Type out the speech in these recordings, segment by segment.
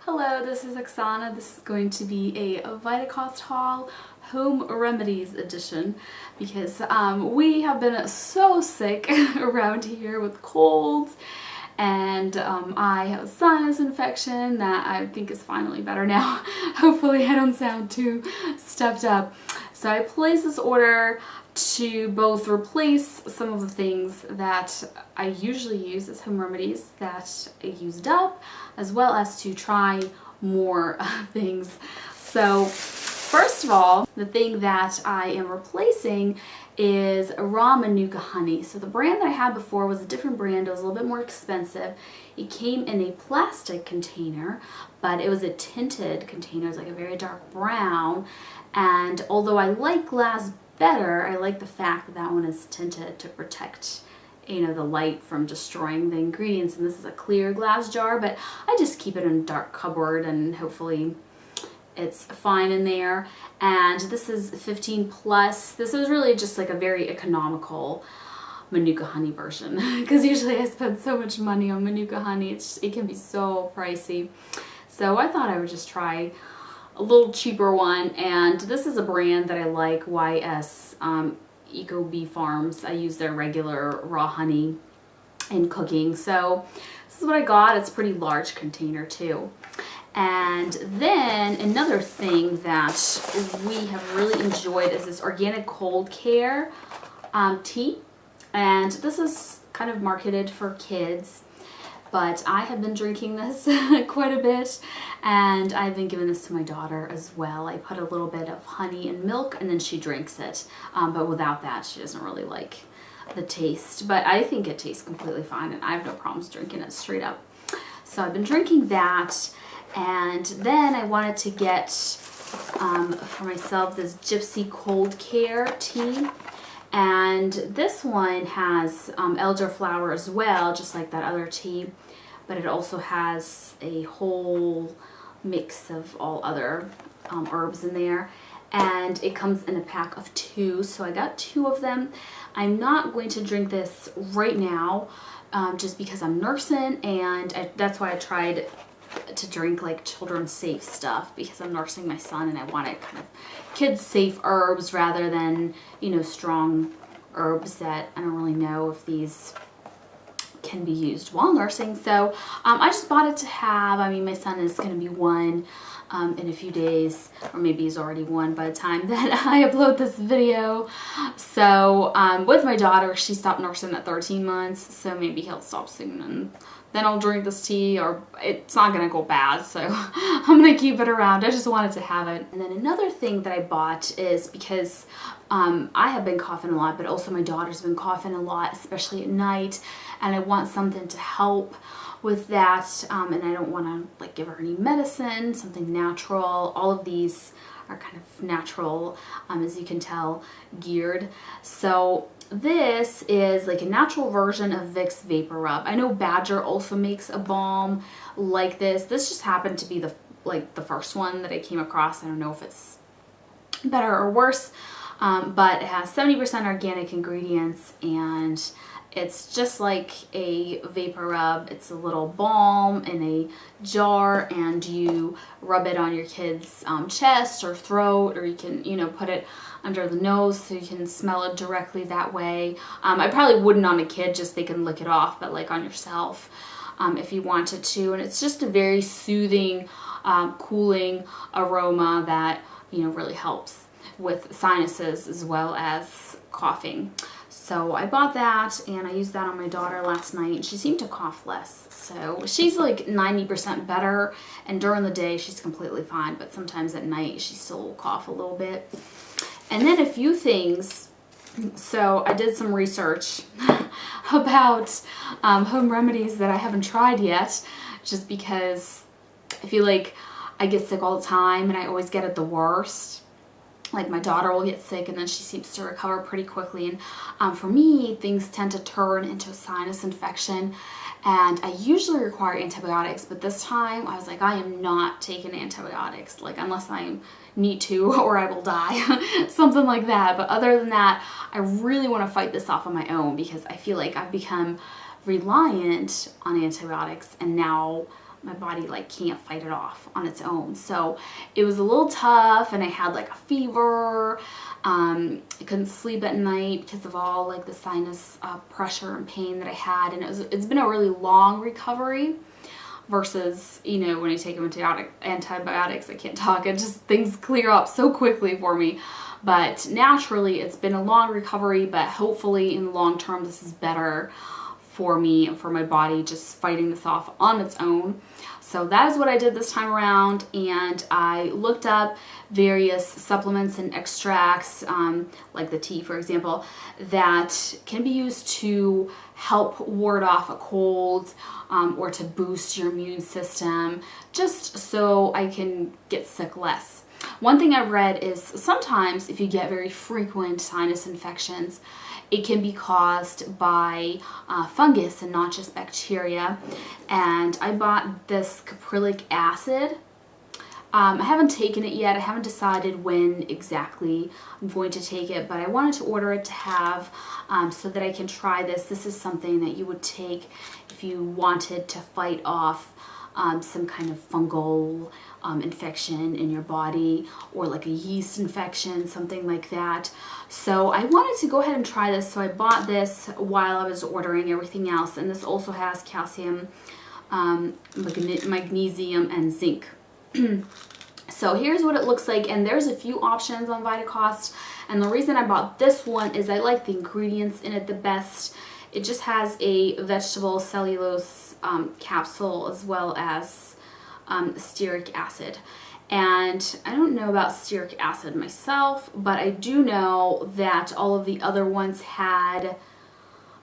Hello, this is Oksana. This is going to be a Vitacost haul, Home Remedies edition, because we have been so sick around here with colds, and I have a sinus infection that I think is finally better now. Hopefully I don't sound too stuffed up. So I placed this order to both replace some of the things that I usually use as home remedies that I used up, as well as to try more things. So first of all, the thing that I am replacing is raw Manuka Honey. So the brand that I had before was a different brand. It was a little bit more expensive. It came in a plastic container, but it was a tinted container. It was like a very dark brown. And although I like glass better, I like the fact that that one is tinted to protect, you know, the light from destroying the ingredients. And this is a clear glass jar, but I just keep it in a dark cupboard and hopefully it's fine in there. And this is 15 plus. This is really just like a very economical Manuka Honey version, because usually I spend so much money on Manuka Honey. It can be so pricey. So I thought I would just try a little cheaper one, and this is a brand that I like, YS Eco Bee Farms. I use their regular raw honey in cooking. So this is what I got. It's a pretty large container too. And then another thing that we have really enjoyed is this organic cold care tea, and this is kind of marketed for kids, but I have been drinking this quite a bit, and I've been giving this to my daughter as well. I put a little bit of honey and milk, and then she drinks it, but without that she doesn't really like the taste, but I think it tastes completely fine, and I have no problems drinking it straight up. So I've been drinking that, and then I wanted to get for myself this Gypsy cold care tea. And this one has elderflower as well, just like that other tea, but it also has a whole mix of all other herbs in there. And it comes in a pack of 2, so I got 2 of them. I'm not going to drink this right now, just because I'm nursing, and that's why I tried to drink like children's safe stuff, because I'm nursing my son and I wanted kind of kids safe herbs rather than, you know, strong herbs that I don't really know if these can be used while nursing. So I just bought it to have. I mean, my son is going to be 1 in a few days, or maybe he's already 1 by the time that I upload this video. So with my daughter, she stopped nursing at 13 months, so maybe he'll stop soon, and then I'll drink this tea, or it's not gonna go bad, so I'm gonna keep it around. I just wanted to have it. And then another thing that I bought is because I have been coughing a lot, but also my daughter's been coughing a lot, especially at night, and I want something to help with that, and I don't want to like give her any medicine, something natural. All of these are kind of natural, as you can tell, geared. So this is like a natural version of Vicks Vapor Rub. I know Badger also makes a balm like this. This just happened to be the first one that I came across. I don't know if it's better or worse, but it has 70% organic ingredients, and it's just like a vapor rub. It's a little balm in a jar, and you rub it on your kid's chest or throat, or you can, you know, put it under the nose so you can smell it directly that way. I probably wouldn't on a kid, just they can lick it off, but like on yourself if you wanted to. And it's just a very soothing, cooling aroma that, you know, really helps with sinuses as well as coughing. So I bought that, and I used that on my daughter last night, and she seemed to cough less. So she's like 90% better, and during the day she's completely fine, but sometimes at night she still will cough a little bit. And then a few things. So I did some research about home remedies that I haven't tried yet, just because I feel like I get sick all the time, and I always get it the worst. Like my daughter will get sick, and then she seems to recover pretty quickly. And for me, things tend to turn into a sinus infection, and I usually require antibiotics, but this time I was like, I am not taking antibiotics, like unless I need to, or I will die, something like that. But other than that, I really want to fight this off on my own, because I feel like I've become reliant on antibiotics, and now my body like can't fight it off on its own. So it was a little tough, and I had like a fever. I couldn't sleep at night because of all like the sinus pressure and pain that I had, and it's been a really long recovery versus, you know, when I take antibiotics, I can't talk, it just, things clear up so quickly for me. But naturally, it's been a long recovery, but hopefully in the long term, this is better for me and for my body, just fighting this off on its own. So that is what I did this time around, and I looked up various supplements and extracts, like the tea, for example, that can be used to help ward off a cold or to boost your immune system, just so I can get sick less. One thing I've read is sometimes if you get very frequent sinus infections, it can be caused by fungus and not just bacteria. And I bought this caprylic acid. I haven't taken it yet. I haven't decided when exactly I'm going to take it, but I wanted to order it to have so that I can try this. This is something that you would take if you wanted to fight off some kind of fungal infection in your body, or like a yeast infection, something like that. So I wanted to go ahead and try this, so I bought this while I was ordering everything else. And this also has calcium, magnesium, and zinc. So here's what it looks like, and there's a few options on Vitacost, and the reason I bought this one is I like the ingredients in it the best. It just has a vegetable cellulose capsule, as well as stearic acid. And I don't know about stearic acid myself, but I do know that all of the other ones had,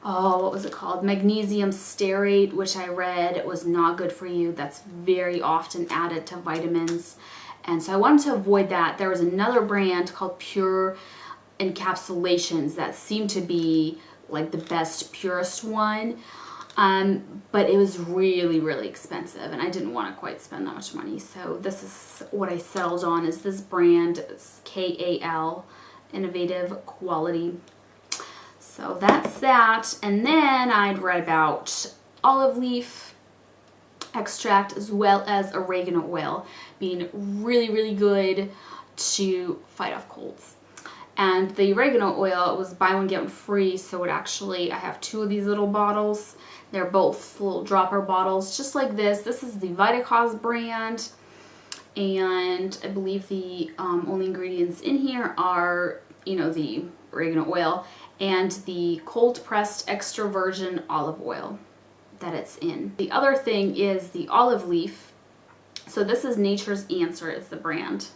oh, what was it called? Magnesium stearate, which I read was not good for you. That's very often added to vitamins. And so I wanted to avoid that. There was another brand called Pure Encapsulations that seemed to be like the best, purest one. But it was really, really expensive, and I didn't want to quite spend that much money. So this is what I settled on, is this brand. It's Kal, Innovative Quality. So that's that. And then I'd read about olive leaf extract as well as oregano oil being really, really good to fight off colds. And the oregano oil was buy one get one free, so it actually, I have two of these little bottles. They're both little dropper bottles, just like this. This is the Vitacost brand, and I believe the only ingredients in here are, you know, the oregano oil and the cold pressed extra virgin olive oil that it's in. The other thing is the olive leaf. So this is Nature's Answer is the brand.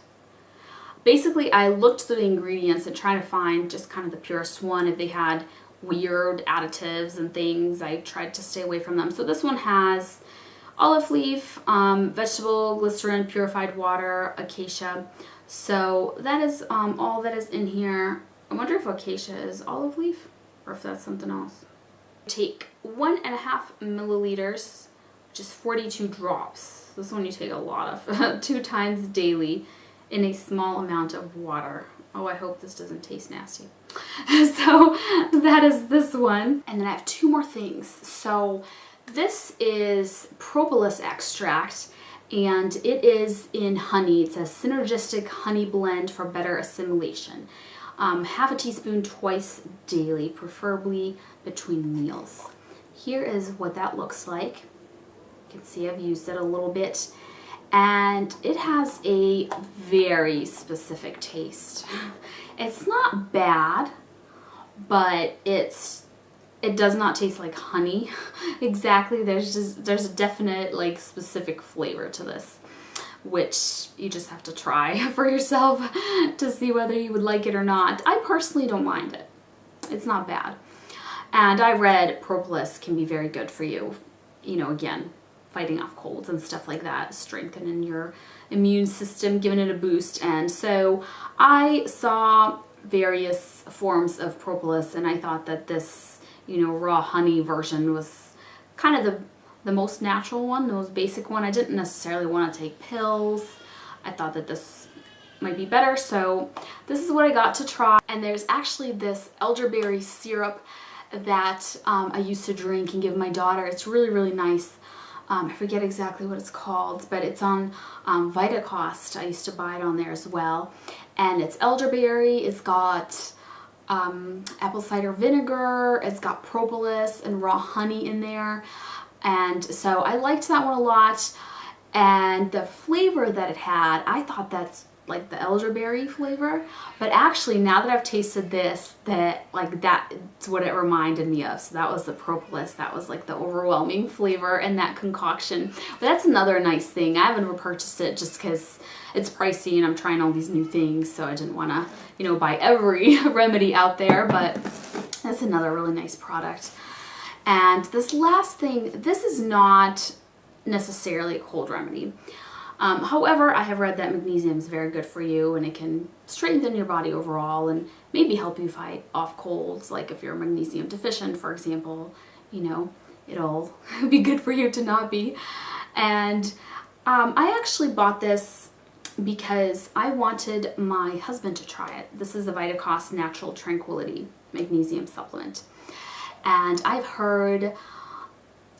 Basically, I looked through the ingredients and tried to find just kind of the purest one. If they had weird additives and things, I tried to stay away from them. So this one has olive leaf, vegetable glycerin, purified water, acacia. So that is all that is in here. I wonder if acacia is olive leaf or if that's something else. Take 1.5 milliliters, which is 42 drops. This one you take a lot of, 2 times daily in a small amount of water. Oh, I hope this doesn't taste nasty. So that is this one. And then I have 2 more things. So this is Propolis Extract, and it is in honey. It's a synergistic honey blend for better assimilation. Half a teaspoon twice daily, preferably between meals. Here is what that looks like. You can see I've used it a little bit, and it has a very specific taste. It's not bad, but it does not taste like honey exactly. There's a definite like specific flavor to this, which you just have to try for yourself to see whether you would like it or not. I personally don't mind it. It's not bad. And I read propolis can be very good for you, you know, again, fighting off colds and stuff like that, strengthening your immune system, giving it a boost. And so I saw various forms of propolis, and I thought that this, you know, raw honey version was kind of the most natural one, the most basic one. I didn't necessarily want to take pills. I thought that this might be better, so this is what I got to try. And there's actually this elderberry syrup that I used to drink and give my daughter. It's really, really nice. I forget exactly what it's called, but it's on Vitacost. I used to buy it on there as well. And it's elderberry, it's got apple cider vinegar, it's got propolis and raw honey in there. And so I liked that one a lot. And the flavor that it had, I thought that's like the elderberry flavor, but actually now that I've tasted this, that's what it reminded me of. So that was the propolis, that was like the overwhelming flavor and that concoction. But that's another nice thing. I haven't repurchased it just because it's pricey and I'm trying all these new things, so I didn't want to, you know, buy every remedy out there, but that's another really nice product. And this last thing, this is not necessarily a cold remedy. However, I have read that magnesium is very good for you and it can strengthen your body overall and maybe help you fight off colds. Like if you're magnesium deficient, for example, you know, it'll be good for you to not be. And I actually bought this because I wanted my husband to try it. This is the Vitacost Natural Tranquility Magnesium Supplement. And I've heard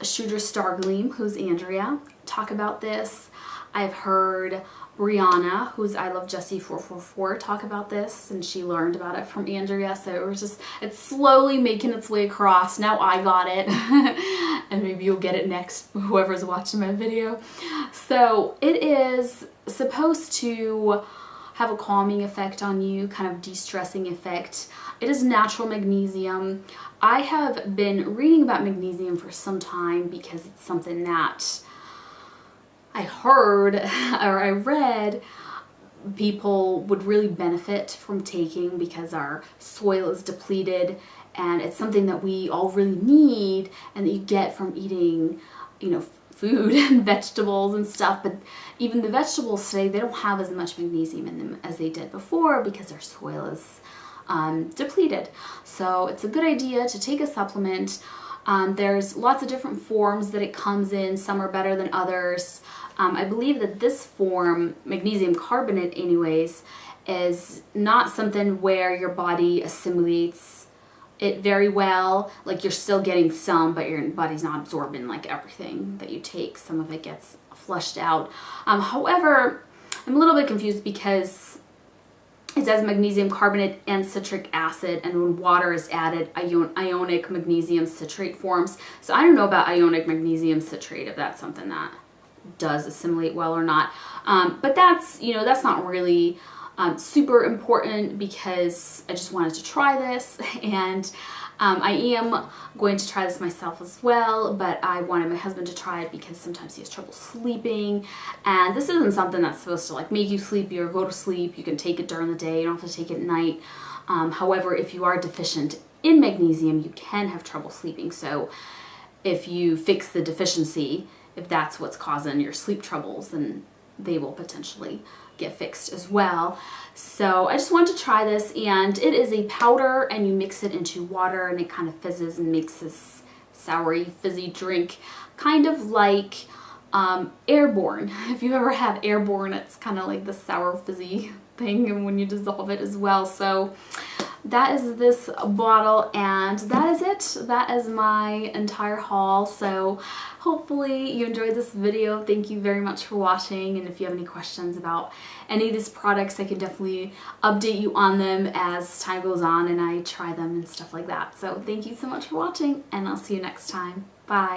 Shooter Stargleam, who's Andrea, talk about this. I've heard Brianna, who's I Love Jessie 444, talk about this, and she learned about it from Andrea, so it's slowly making its way across. Now I got it, and maybe you'll get it next, whoever's watching my video. So it is supposed to have a calming effect on you, kind of de-stressing effect. It is natural magnesium. I have been reading about magnesium for some time because it's something that I heard or I read people would really benefit from taking because our soil is depleted, and it's something that we all really need and that you get from eating, you know, food and vegetables and stuff. But even the vegetables today, they don't have as much magnesium in them as they did before because our soil is depleted. So it's a good idea to take a supplement. There's lots of different forms that it comes in. Some are better than others. I believe that this form, magnesium carbonate anyways, is not something where your body assimilates it very well. Like you're still getting some, but your body's not absorbing like everything that you take. Some of it gets flushed out. However, I'm a little bit confused because it says magnesium carbonate and citric acid, and when water is added, ionic magnesium citrate forms. So I don't know about ionic magnesium citrate, if that's something that does assimilate well or not. But that's, you know, that's not really super important because I just wanted to try this, and I am going to try this myself as well, but I wanted my husband to try it because sometimes he has trouble sleeping, and this isn't something that's supposed to like make you sleepy or go to sleep. You can take it during the day, you don't have to take it at night. However, if you are deficient in magnesium, you can have trouble sleeping. So if you fix the deficiency, if that's what's causing your sleep troubles, then they will potentially get fixed as well. So I just wanted to try this, and it is a powder and you mix it into water and it kind of fizzes and makes this soury fizzy drink, kind of like Airborne. If you ever had Airborne, it's kind of like the sour fizzy thing, and when you dissolve it as well. So that is this bottle, and that is it. That is my entire haul. So hopefully you enjoyed this video. Thank you very much for watching, and if you have any questions about any of these products, I can definitely update you on them as time goes on and I try them and stuff like that. So thank you so much for watching, and I'll see you next time. Bye.